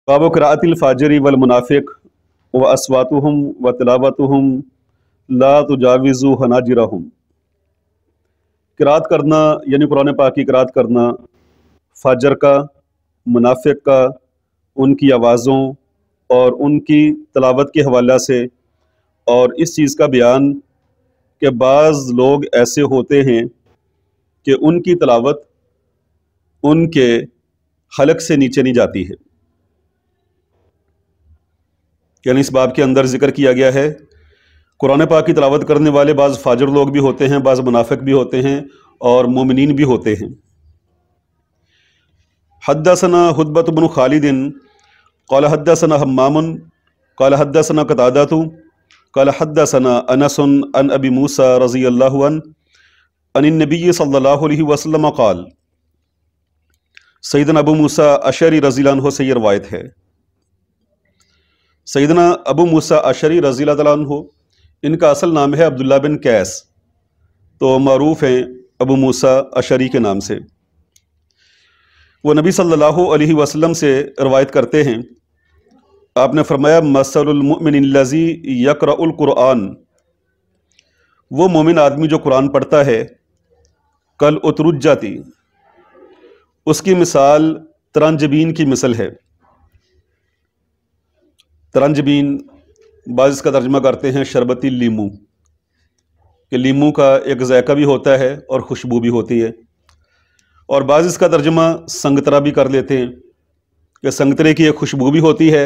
باب قراءۃ الفاجر والمنافق واسواتهم وتلاوتهم لا تجاوزوا حناجرهم۔ قراءت کرنا یعنی قرآن پاک کی قراءت کرنا فاجر کا، منافق کا، ان کی آوازوں اور ان کی تلاوت کے حوالہ سے، اور اس چیز کا بیان کہ بعض لوگ ایسے ہوتے ہیں کہ ان کی تلاوت ان کے حلق سے نیچے نہیں جاتی ہے۔ یعنی اس باب کے اندر ذکر کیا گیا ہے قرآن پاک کی تلاوت کرنے والے بعض فاجر لوگ بھی ہوتے ہیں، بعض منافق بھی ہوتے ہیں، اور مومنین بھی ہوتے ہیں۔ حدثنا حدبۃ بن خالد قال حدثنا حمام قال حدثنا قتادۃ قال حدثنا انس عن ابی موسیٰ رضی اللہ عنہ عن النبی صلی اللہ علیہ وسلم قال۔ سیدنا ابو موسیٰ اشعری رضی اللہ عنہ سے یہ روایت ہے۔ سیدنا ابو موسیٰ اشعری رضی اللہ عنہ، ان کا اصل نام ہے عبداللہ بن قیس، تو معروف ہیں ابو موسیٰ اشعری کے نام سے۔ وہ نبی صلی اللہ علیہ وسلم سے روایت کرتے ہیں، آپ نے فرمایا مثل المؤمن الذی یقرأ القرآن، وہ مومن آدمی جو قرآن پڑھتا ہے، کل اترجتی، اس کی مثال ترنجبین کی مثل ہے۔ ترنجبین بعض اس کا ترجمہ کرتے ہیں شربتی لیمو، کہ لیمو کا ایک ذائقہ بھی ہوتا ہے اور خوشبو بھی ہوتی ہے، اور بعض اس کا ترجمہ سنگترا بھی کر لیتے ہیں کہ سنگترے کی ایک خوشبو بھی ہوتی ہے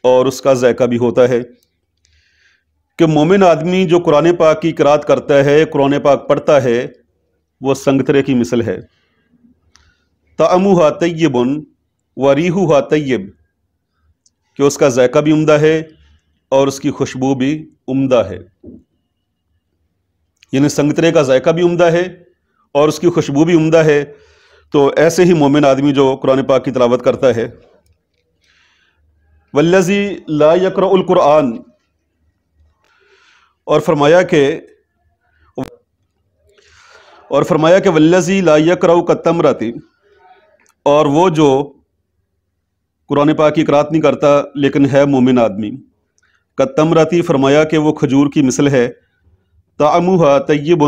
اور اس کا ذائقہ بھی ہوتا ہے۔ کہ مومن آدمی جو قرآن پاک کی قرأت کرتا ہے، قرآن پاک پڑھتا ہے، وہ سنگترے کی مثل ہے۔ طعمھا طیب وریحھا طیب، کہ اس کا ذائقہ بھی عمدہ ہے اور اس کی خوشبو بھی عمدہ ہے۔ یعنی سنگترے کا ذائقہ بھی عمدہ ہے اور اس کی خوشبو بھی عمدہ ہے۔ تو ایسے ہی مومن آدمی جو قرآن پاک کی تلاوت کرتا ہے۔ والذی لا یقرأ القرآن، اور فرمایا کہ والذی لا یقرأ کالتمرۃ، اور وہ جو قرآن پاک کی قرأت نہیں کرتا لیکن ہے مومن آدمی، کالتمرۃ، فرمایا کہ وہ کھجور کی مثل ہے، طعمھا طیب،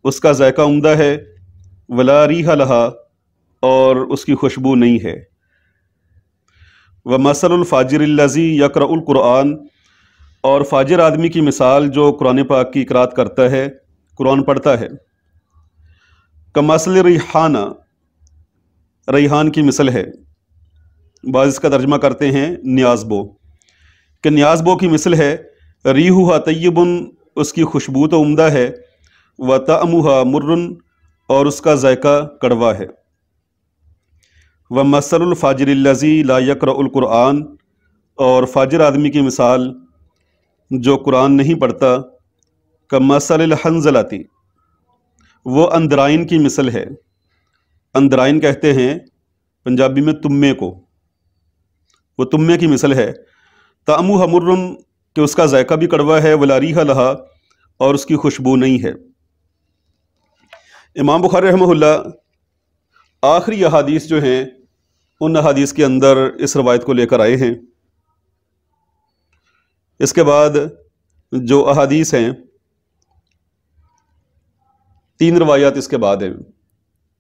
اس کا ذائقہ عمدہ ہے، ولا ریح لہا، اور اس کی خوشبو نہیں ہے۔ ومثل الفاجر الذی یقرأ القرآن، اور فاجر آدمی کی مثال جو قرآن پاک کی قرأت کرتا ہے، قرآن پڑھتا ہے، کمثل ریحان، ریحان کی مثل ہے۔ بعض اس کا ترجمہ کرتے ہیں نیازبو، کہ نیازبو کی مثل ہے، ریحھا طیب، اس کی خوشبو تو عمدہ ہے، وطعمھا مر، اور اس کا ذائقہ کڑوا ہے۔ ومثل الفاجر الذی لا یقرأ القرآن، اور فاجر آدمی کی مثال جو قرآن نہیں پڑھتا، کمثل الحنظلۃ، وہ اندرائن کی مثل ہے۔ اندرائن کہتے ہیں پنجابی میں تمے کو، وہ تمے کی مثل ہے۔ طعمھا مر، کہ اس کا ذائقہ بھی کڑوا ہے، ولا ریح لہا، اور اس کی خوشبو نہیں ہے۔ امام بخاری رحمہ اللہ آخری احادیث جو ہیں ان احادیث کے اندر اس روایت کو لے کر آئے ہیں۔ اس کے بعد جو احادیث ہیں، 3 روایات اس کے بعد ہیں،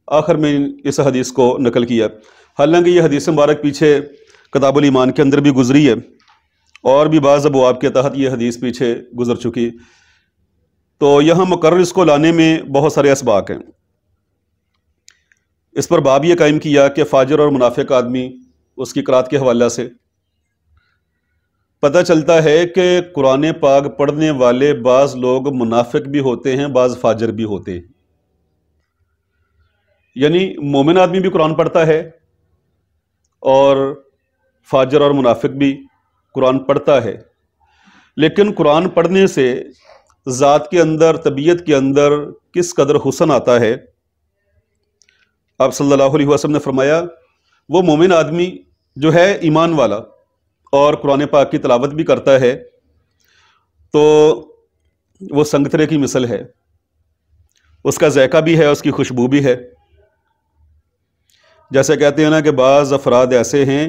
آخر میں اس حدیث کو نقل کیا۔ حالانکہ یہ حدیث مبارک پیچھے کتاب الایمان کے اندر بھی گزری ہے، اور بھی بعض ابواب کے تحت یہ حدیث پیچھے گزر چکی، تو یہاں مقرر اس کو لانے میں بہت سارے اسباق ہیں۔ اس پر باب یہ قائم کیا کہ فاجر اور منافق آدمی، اس کی قرأت کے حوالہ سے پتہ چلتا ہے کہ قرآن پاک پڑھنے والے بعض لوگ منافق بھی ہوتے ہیں، بعض فاجر بھی ہوتے ہیں۔ یعنی مومن آدمی بھی قرآن پڑھتا ہے اور فاجر اور منافق بھی قرآن پڑھتا ہے، لیکن قرآن پڑھنے سے ذات کے اندر، طبیعت کے اندر کس قدر حسن آتا ہے۔ آپ صلی اللہ علیہ وسلم نے فرمایا وہ مومن آدمی جو ہے ایمان والا اور قرآن پاک کی تلاوت بھی کرتا ہے، تو وہ سنگترے کی مثل ہے، اس کا ذائقہ بھی ہے، اس کی خوشبو بھی ہے۔ جیسے کہتے ہیں نا کہ بعض افراد ایسے ہیں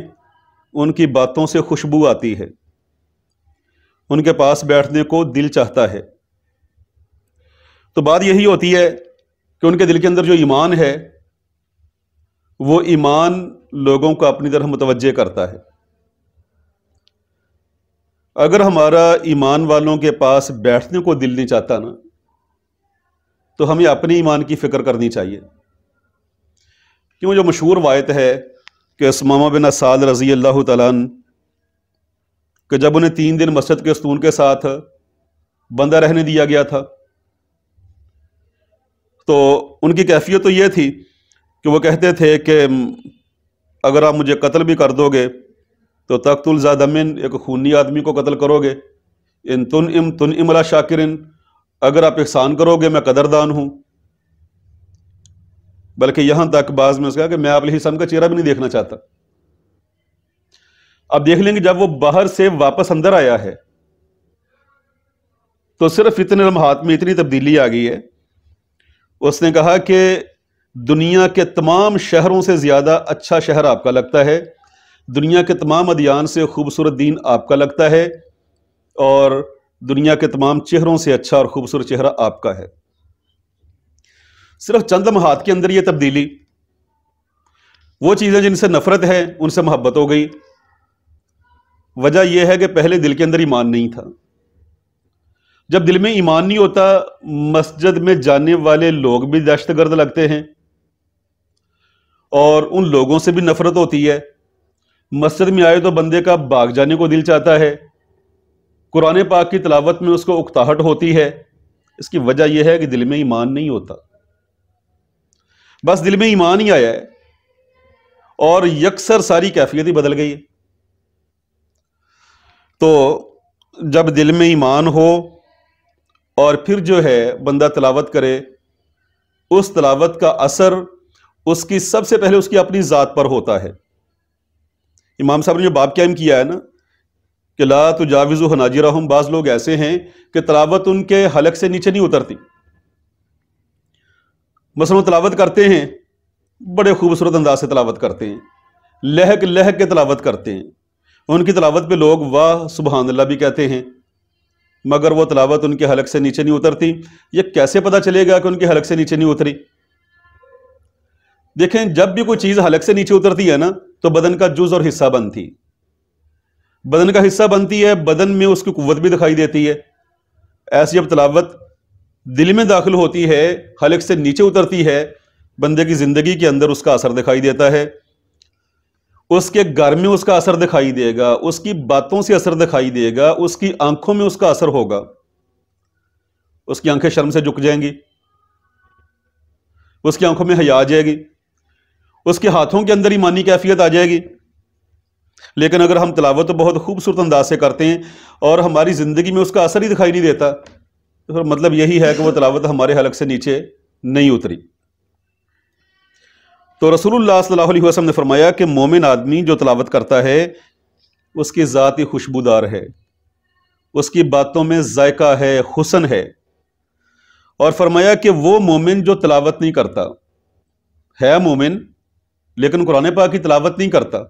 ان کی باتوں سے خوشبو آتی ہے، ان کے پاس بیٹھنے کو دل چاہتا ہے۔ تو بات یہی ہوتی ہے کہ ان کے دل کے اندر جو ایمان ہے وہ ایمان لوگوں کو اپنی طرف متوجہ کرتا ہے۔ اگر ہمارا ایمان والوں کے پاس بیٹھنے کو دل نہیں چاہتا نا، تو ہمیں اپنے ایمان کی فکر کرنی چاہیے۔ کیوں جو مشہور روایت ہے کہ ثمامہ بن اساد رضی اللہ تعالیٰ عنہ کہ جب انہیں 3 دن مسجد کے ستون کے ساتھ بندہ رہنے دیا گیا تھا تو ان کی کیفیت تو یہ تھی کہ وہ کہتے تھے کہ اگر آپ مجھے قتل بھی کر دو گے تو تقتل ذا دمن، ایک خونی آدمی کو قتل کرو گے، ان تنعم علی شاکرن، اگر آپ احسان کرو گے میں قدردان ہوں۔ بلکہ یہاں تک بعض میں اس کہا کہ میں آپ علیہ السلام کا چہرہ بھی نہیں دیکھنا چاہتا۔ اب دیکھ لیں گے جب وہ باہر سے واپس اندر آیا ہے تو صرف اتنے لمحات میں اتنی تبدیلی آ گئی ہے، اس نے کہا کہ دنیا کے تمام شہروں سے زیادہ اچھا شہر آپ کا لگتا ہے، دنیا کے تمام ادیان سے خوبصورت دین آپ کا لگتا ہے، اور دنیا کے تمام چہروں سے اچھا اور خوبصورت چہرہ آپ کا ہے۔ صرف چند لمحات کے اندر یہ تبدیلی، وہ چیزیں جن سے نفرت ہے ان سے محبت ہو گئی۔ وجہ یہ ہے کہ پہلے دل کے اندر ایمان نہیں تھا۔ جب دل میں ایمان نہیں ہوتا، مسجد میں جانے والے لوگ بھی دہشت گرد لگتے ہیں اور ان لوگوں سے بھی نفرت ہوتی ہے۔ مسجد میں آئے تو بندے کا بھاگ جانے کو دل چاہتا ہے، قرآن پاک کی تلاوت میں اس کو اکتاہٹ ہوتی ہے۔ اس کی وجہ یہ ہے کہ دل میں ایمان نہیں ہوتا۔ بس دل میں ایمان ہی آیا ہے اور یکسر ساری کیفیت ہی بدل گئی ہے۔ تو جب دل میں ایمان ہو اور پھر جو ہے بندہ تلاوت کرے، اس تلاوت کا اثر اس کی سب سے پہلے اس کی اپنی ذات پر ہوتا ہے۔ امام صاحب نے جو باب قائم کیا ہے نا کہ لا تجاوزوا حناجرہم، بعض لوگ ایسے ہیں کہ تلاوت ان کے حلق سے نیچے نہیں اترتی۔ مثلا وہ تلاوت کرتے ہیں، بڑے خوبصورت انداز سے تلاوت کرتے ہیں، لہک لہک کے تلاوت کرتے ہیں، ان کی تلاوت پہ لوگ واہ سبحان اللہ بھی کہتے ہیں، مگر وہ تلاوت ان کے حلق سے نیچے نہیں اترتی۔ یہ کیسے پتہ چلے گا کہ ان کے حلق سے نیچے نہیں اتری؟ دیکھیں جب بھی کوئی چیز حلق سے نیچے اترتی ہے نا تو بدن کا جز اور حصہ بنتی، بدن کا حصہ بنتی ہے، بدن میں اس کی قوت بھی دکھائی دیتی ہے۔ ایسی جب تلاوت دل میں داخل ہوتی ہے، حلق سے نیچے اترتی ہے، بندے کی زندگی کے اندر اس کا اثر دکھائی دیتا ہے، اس کے گھر میں اس کا اثر دکھائی دے گا، اس کی باتوں سے اثر دکھائی دے گا، اس کی آنکھوں میں اس کا اثر ہوگا، اس کی آنکھیں شرم سے جھک جائیں گی، اس کی آنکھوں میں حیا آ جائے گی، اس کے ہاتھوں کے اندر ایمانی کیفیت آ جائے گی۔ لیکن اگر ہم تلاوت بہت خوبصورت انداز سے کرتے ہیں اور ہماری زندگی میں اس کا اثر ہی دکھائی نہیں دیتا، تو پھر مطلب یہی ہے کہ وہ تلاوت ہمارے حلق سے نیچے نہیں اتری۔ تو رسول اللہ صلی اللہ علیہ وسلم نے فرمایا کہ مومن آدمی جو تلاوت کرتا ہے اس کی ذات ہی خوشبودار ہے، اس کی باتوں میں ذائقہ ہے، حسن ہے، اور فرمایا کہ وہ مومن جو تلاوت نہیں کرتا ہے مومن لیکن قرآن پاک کی تلاوت نہیں کرتا،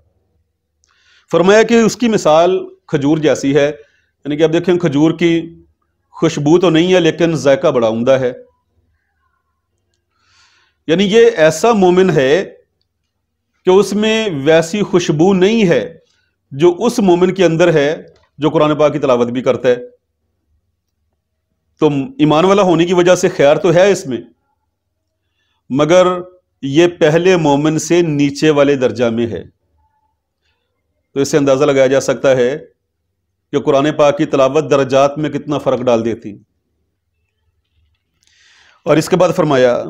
فرمایا کہ اس کی مثال کھجور جیسی ہے۔ یعنی کہ اب دیکھیں کھجور کی خوشبو تو نہیں ہے لیکن ذائقہ بڑا عمدہ ہے۔ یعنی یہ ایسا مومن ہے کہ اس میں ویسی خوشبو نہیں ہے جو اس مومن کے اندر ہے جو قرآن پاک کی تلاوت بھی کرتا ہے۔ تو ایمان والا ہونے کی وجہ سے خیر تو ہے اس میں، مگر یہ پہلے مومن سے نیچے والے درجہ میں ہے۔ تو اس سے اندازہ لگایا جا سکتا ہے کہ قرآن پاک کی تلاوت درجات میں کتنا فرق ڈال دیتی۔ اور اس کے بعد فرمایا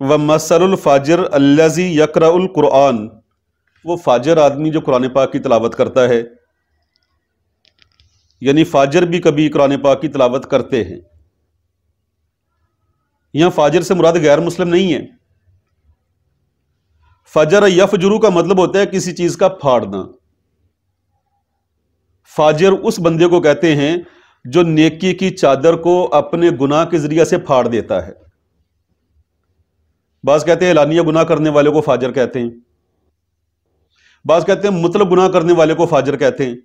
وَمَثَلُ الْفَاجِرِ الَّذِي يَقْرَأُ الْقُرْآنَ، وہ فاجر آدمی جو قرآن پاک کی تلاوت کرتا ہے، یعنی فاجر بھی کبھی قرآن پاک کی تلاوت کرتے ہیں۔ یہاں فاجر سے مراد غیر مسلم نہیں ہے۔ فجر یفجرو کا مطلب ہوتا ہے کسی چیز کا پھاڑنا۔ فاجر اس بندے کو کہتے ہیں جو نیکی کی چادر کو اپنے گناہ کے ذریعے سے پھاڑ دیتا ہے۔ بعض کہتے ہیں اعلانیہ گناہ کرنے والے کو فاجر کہتے ہیں۔ بعض کہتے ہیں مطلب گناہ کرنے والے کو فاجر کہتے ہیں،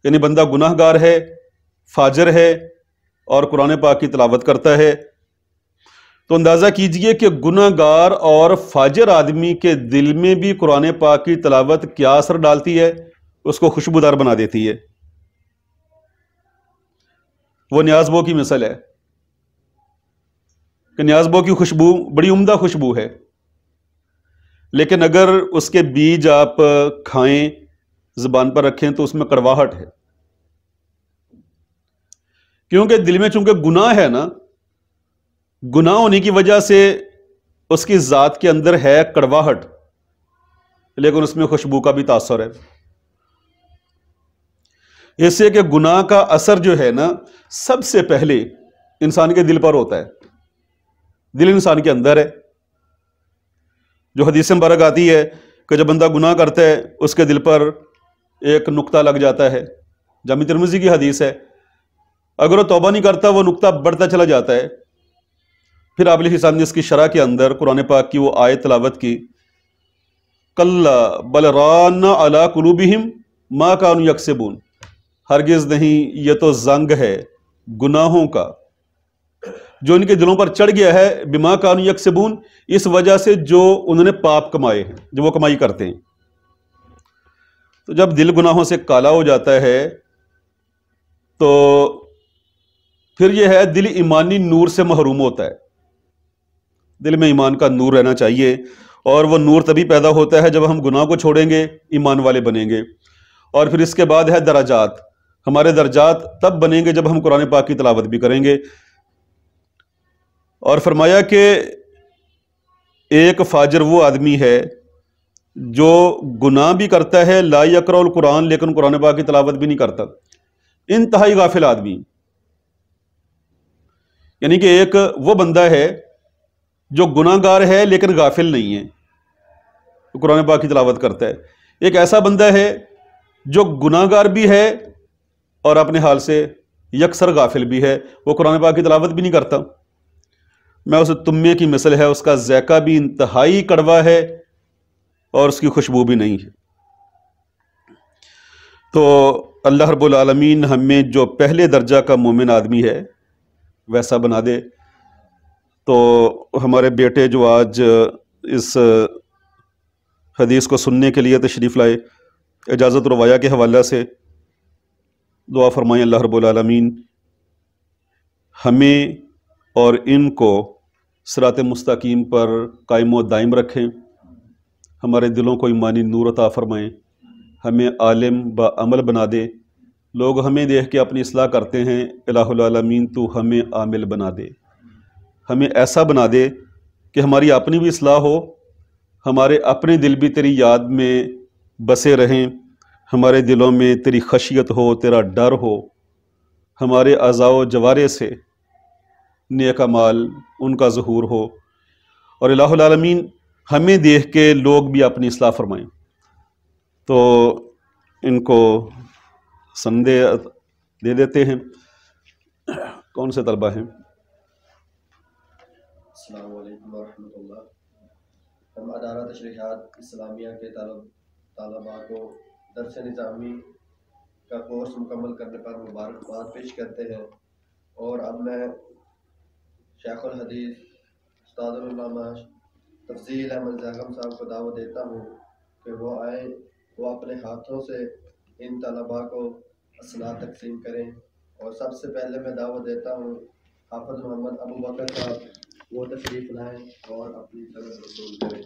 یعنی بندہ گناہ گار ہے، فاجر ہے اور قرآن پاک کی تلاوت کرتا ہے، تو اندازہ کیجئے کہ گناہ گار اور فاجر آدمی کے دل میں بھی قرآن پاک کی تلاوت کیا اثر ڈالتی ہے، اس کو خوشبودار بنا دیتی ہے۔ وہ نیاز بو کی مثل ہے کہ نیاز بو کی خوشبو بڑی عمدہ خوشبو ہے، لیکن اگر اس کے بیج آپ کھائیں، زبان پر رکھیں تو اس میں کڑواہٹ ہے، کیونکہ دل میں چونکہ گناہ ہے نا، گناہ ہونے کی وجہ سے اس کی ذات کے اندر ہے کڑواہٹ، لیکن اس میں خوشبو کا بھی تاثر ہے۔ اس سے کہ گناہ کا اثر جو ہے نا سب سے پہلے انسان کے دل پر ہوتا ہے، دل انسان کے اندر ہے۔ جو حدیث مبارک آتی ہے کہ جب بندہ گناہ کرتا ہے اس کے دل پر ایک نقطہ لگ جاتا ہے، جامع ترمذی کی حدیث ہے، اگر وہ توبہ نہیں کرتا وہ نقطہ بڑھتا چلا جاتا ہے۔ پھر آپ علیہ السلام نے اس کی شرح کے اندر قرآن پاک کی وہ آیت تلاوت کی، کلا بل ران علی قلوبہم ما کانوا یکسبون، ہرگز نہیں، یہ تو زنگ ہے گناہوں کا جو ان کے دلوں پر چڑھ گیا ہے، بما کانوا یکسبون، اس وجہ سے جو انہوں نے پاپ کمائے ہیں، جو وہ کمائی کرتے ہیں۔ تو جب دل گناہوں سے کالا ہو جاتا ہے تو پھر یہ ہے دل ایمانی نور سے محروم ہوتا ہے۔ دل میں ایمان کا نور رہنا چاہیے، اور وہ نور تبھی پیدا ہوتا ہے جب ہم گناہ کو چھوڑیں گے، ایمان والے بنیں گے۔ اور پھر اس کے بعد ہے درجات، ہمارے درجات تب بنیں گے جب ہم قرآن پاک کی تلاوت بھی کریں گے۔ اور فرمایا کہ ایک فاجر وہ آدمی ہے جو گناہ بھی کرتا ہے، لا یقرأ القرآن، لیکن قرآن پاک کی تلاوت بھی نہیں کرتا، انتہائی غافل آدمی۔ یعنی کہ ایک وہ بندہ ہے جو گناہ گار ہے لیکن غافل نہیں ہے، قرآن پاک کی تلاوت کرتا ہے۔ ایک ایسا بندہ ہے جو گناہ گار بھی ہے اور اپنے حال سے یکسر غافل بھی ہے، وہ قرآن پاک کی تلاوت بھی نہیں کرتا۔ میں اسے تمے کی مثل ہے، اس کا ذائقہ بھی انتہائی کڑوا ہے اور اس کی خوشبو بھی نہیں ہے۔ تو اللہ رب العالمین ہمیں جو پہلے درجہ کا مومن آدمی ہے ویسا بنا دے۔ تو ہمارے بیٹے جو آج اس حدیث کو سننے کے لیے تشریف لائے، اجازت روایا کے حوالہ سے دعا فرمائیں اللہ رب العالمین ہمیں اور ان کو صراط مستقیم پر قائم و دائم رکھیں، ہمارے دلوں کو ایمانی نور عطا فرمائیں، ہمیں عالم با عمل بنا دے۔ لوگ ہمیں دیکھ کے اپنی اصلاح کرتے ہیں، الہ العالمین تو ہمیں عامل بنا دے، ہمیں ایسا بنا دے کہ ہماری اپنی بھی اصلاح ہو، ہمارے اپنے دل بھی تیری یاد میں بسے رہیں، ہمارے دلوں میں تیری خشیت ہو، تیرا ڈر ہو، ہمارے اعضاء و جوارح سے نیک اعمال ان کا ظہور ہو، اور الہ العالمین ہمیں دیکھ کے لوگ بھی اپنی اصلاح فرمائیں۔ تو ان کو سندے دے دیتے ہیں۔ کون سے طلبہ ہیں؟ السلام علیکم ورحمۃ اللہ۔ ہم ادارہ تشریحات اسلامیہ کے طلباء کو درس نظامی کا کورس مکمل کرنے پر مبارکباد پیش کرتے ہیں، اور اب میں شیخ الحدیث استاد العلامہ تفضیل احمد زاغم صاحب کو دعوت دیتا ہوں کہ وہ آئیں، وہ اپنے ہاتھوں سے ان طلباء کو اسناد تقسیم کریں۔ اور سب سے پہلے میں دعوت دیتا ہوں حافظ محمد ابو بکر صاحب، وہ تشریف لائیں اور اپنی طرف رسول کریں۔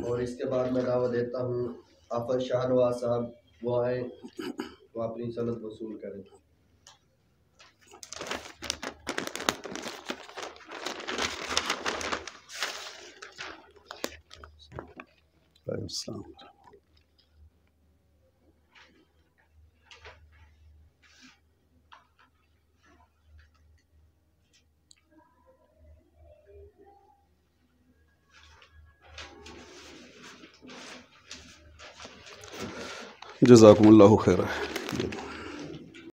اور اس کے بعد میں دعوت دیتا ہوں حافظ شاہ نواز صاحب، وہ آئیں، وہ اپنی سند وصول کریں۔ السلام علیکم۔ جزاکم اللہ خیر.